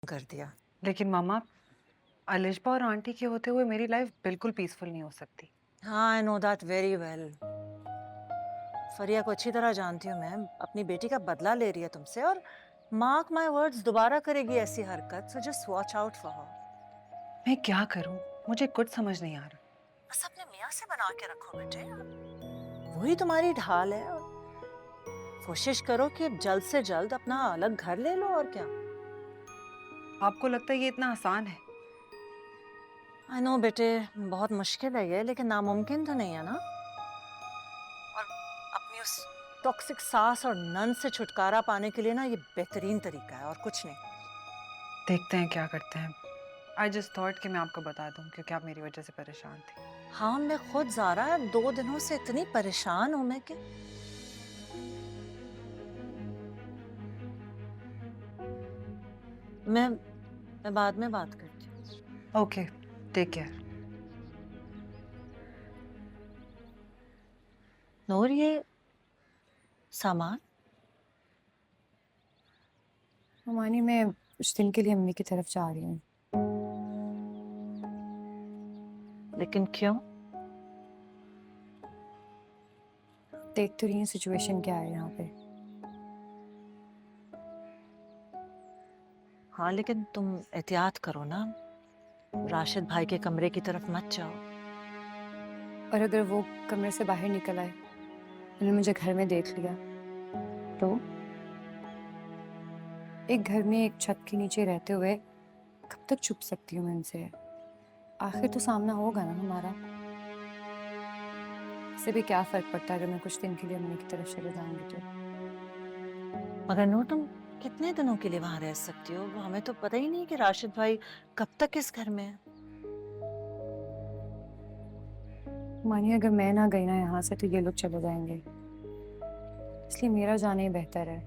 कर दिया। लेकिन मामा, अलिशबा और आंटी के होते हुए मेरी लाइफ बिल्कुल पीसफुल नहीं हो सकती। हाँ, I know that very well. Faria को अच्छी तरह जानती हूँ मैं। अपनी बेटी का बदला ले रही है तुमसे, और मार्क माय वर्ड्स, दोबारा करेगी ऐसी हरकत, so just watch out for her. मैं क्या करूं? मुझे कुछ समझ नहीं आ रहा। बस अपने मियाँ से बना के रखो बेटे, वही तुम्हारी ढाल है। और कोशिश करो कि जल्द से जल्द अपना अलग घर ले लो, और क्या। आपको लगता है ये इतना आसान है? आई नो बेटे, बहुत मुश्किल है ये, लेकिन नामुमकिन तो नहीं है ना। और अपनी उस टॉक्सिक सास और नन से छुटकारा पाने के लिए ना, ये बेहतरीन तरीका है, और कुछ नहीं। देखते हैं क्या करते हैं। आई जस्ट थॉट कि मैं आपको बता दूं, क्योंकि आप मेरी वजह से परेशान थे। हाँ, मैं खुद ज़ारा 2 दिनों से इतनी परेशान हूं मैं कि मैं बाद में बात करती हूँ। Okay, take care. नूर, ये सामान। मानी, मैं कुछ दिन के लिए अम्मी की तरफ जा रही हूँ। लेकिन क्यों? देख तो रही है सिचुएशन क्या है यहाँ पे। हाँ, लेकिन तुम एहतियात करो ना, राशिद भाई के कमरे की तरफ मत जाओ। और अगर वो कमरे से बाहर निकल आए, उन्होंने मुझे घर में देख लिया तो? एक घर में एक छत के नीचे रहते हुए कब तक छुप सकती हूँ मैं उनसे? आखिर तो सामना होगा ना हमारा। इससे भी क्या फर्क पड़ता है अगर मैं कुछ दिन के लिए अम्मी की तरफ चले जाऊंगी तो? मगर नूर, तुम कितने दिनों के लिए वहां रह सकती हो? वो हमें तो पता ही नहीं कि राशिद भाई कब तक इस घर में है। मानिए, अगर मैं ना गई ना यहाँ से तो ये लोग चले जाएंगे, इसलिए मेरा जाना ही बेहतर है।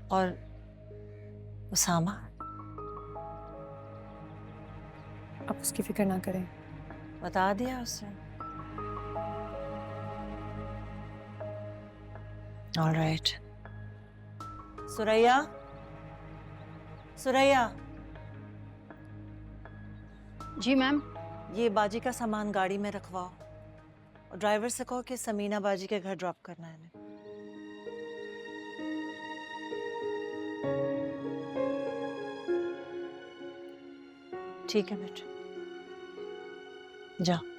और उसामा? आप उसकी फिक्र ना करें। बता दिया उसे? ऑलराइट। सुरैया, सुरैया, जी मैम। ये बाजी का सामान गाड़ी में रखवाओ, और ड्राइवर से कहो कि समीना बाजी के घर ड्रॉप करना है इन्हें। ठीक है बेटे, जाओ।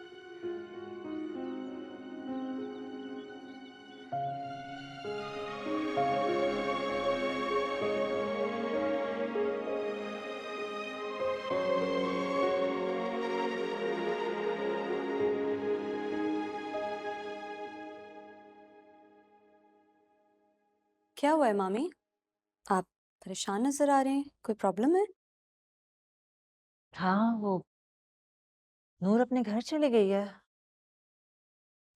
क्या हुआ है मामी? आप परेशान नजर आ रहे हैं, कोई प्रॉब्लम है? हाँ, वो नूर अपने घर चली गई है।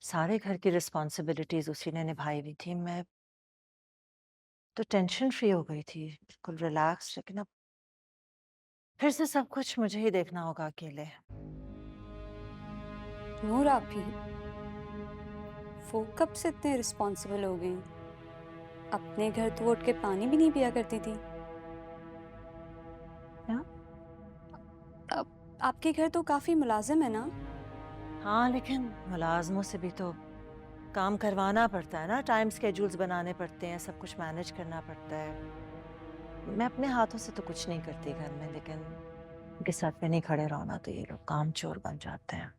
सारे घर की रिस्पॉन्सिबिलिटीज उसी ने निभाई हुई थी। मैं तो टेंशन फ्री हो गई थी, बिल्कुल रिलैक्स। लेकिन अब फिर से सब कुछ मुझे ही देखना होगा अकेले। नूर, आप भी वो कब से इतने रिस्पॉन्सिबल हो गई? अपने घर तो वो उठ के पानी भी नहीं पिया करती थी। क्या? अब आपके घर तो काफी मुलाजिम है ना? हाँ, लेकिन मुलाजमों से भी तो काम करवाना पड़ता है ना, टाइम स्केड्यूल्स बनाने पड़ते हैं, सब कुछ मैनेज करना पड़ता है। मैं अपने हाथों से तो कुछ नहीं करती घर में, लेकिन उनके साथ में नहीं खड़े रहो ना तो ये लोग काम चोर बन जाते हैं।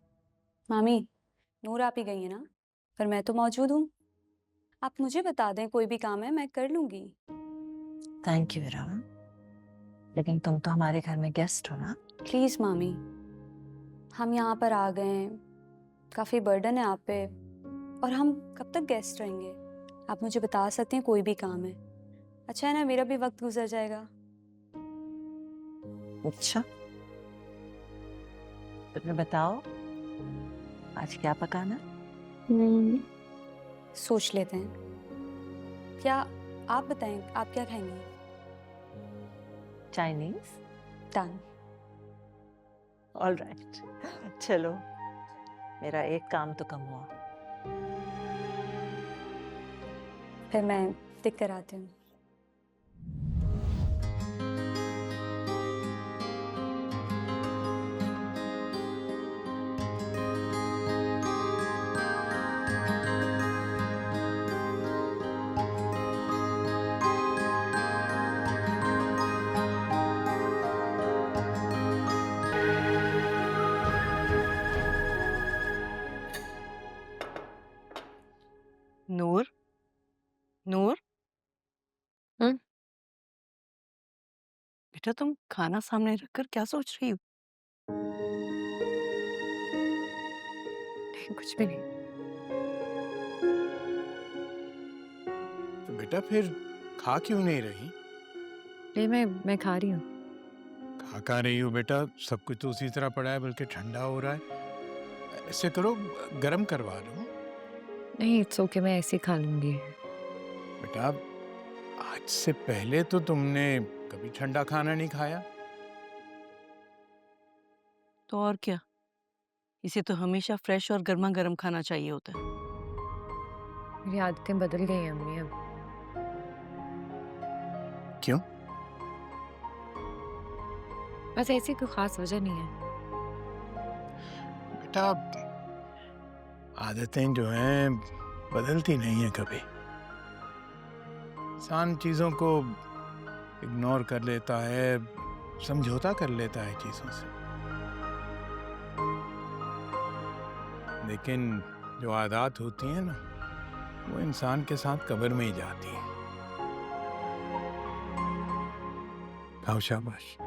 मामी, नूर आप ही गई है ना? पर मैं तो मौजूद हूँ। आप मुझे बता दें, कोई भी काम है मैं कर लूंगी। थैंक यू विराम, लेकिन तुम तो हमारे घर में गेस्ट हो ना। प्लीज मामी, हम यहाँ पर आ गए हैं, काफी बर्डन है आप पे, और हम कब तक गेस्ट रहेंगे? आप मुझे बता सकते हैं कोई भी काम है। अच्छा है ना, मेरा भी वक्त गुजर जाएगा। अच्छा, तो फिर बताओ, आज क्या पकाना? सोच लेते हैं। क्या आप बताएं, आप क्या खाएंगी? चाइनीज? डन। ऑल राइट, चलो, मेरा एक काम तो कम हुआ। फिर मैं टिक कर आती हूँ। बेटा तुम खाना सामने रखकर क्या सोच रही हो? नहीं, कुछ भी नहीं। तो बेटा फिर खा क्यों नहीं रही? नहीं, मैं खा रही हूँ। खा रही हो बेटा, सब कुछ तो उसी तरह पड़ा है, बल्कि ठंडा हो रहा है। ऐसे करो, गरम करवा लो। नहीं, इट्स ओके, मैं ऐसे ही खा लूंगी। बेटा आज से पहले तो तुमने कभी ठंडा खाना नहीं खाया। तो और क्या, इसे तो हमेशा फ्रेश और गर्मा गर्म खाना चाहिए होता है। मेरी आदतें बदल गई हैं अम्मी अब। क्यों? बस ऐसी कोई खास वजह नहीं है। बेटा आदतें जो हैं बदलती नहीं है कभी। इंसान चीज़ों को इग्नोर कर लेता है, समझौता कर लेता है चीज़ों से, लेकिन जो आदत होती है ना, वो इंसान के साथ कब्र में ही जाती है। खाओ, शाबाश।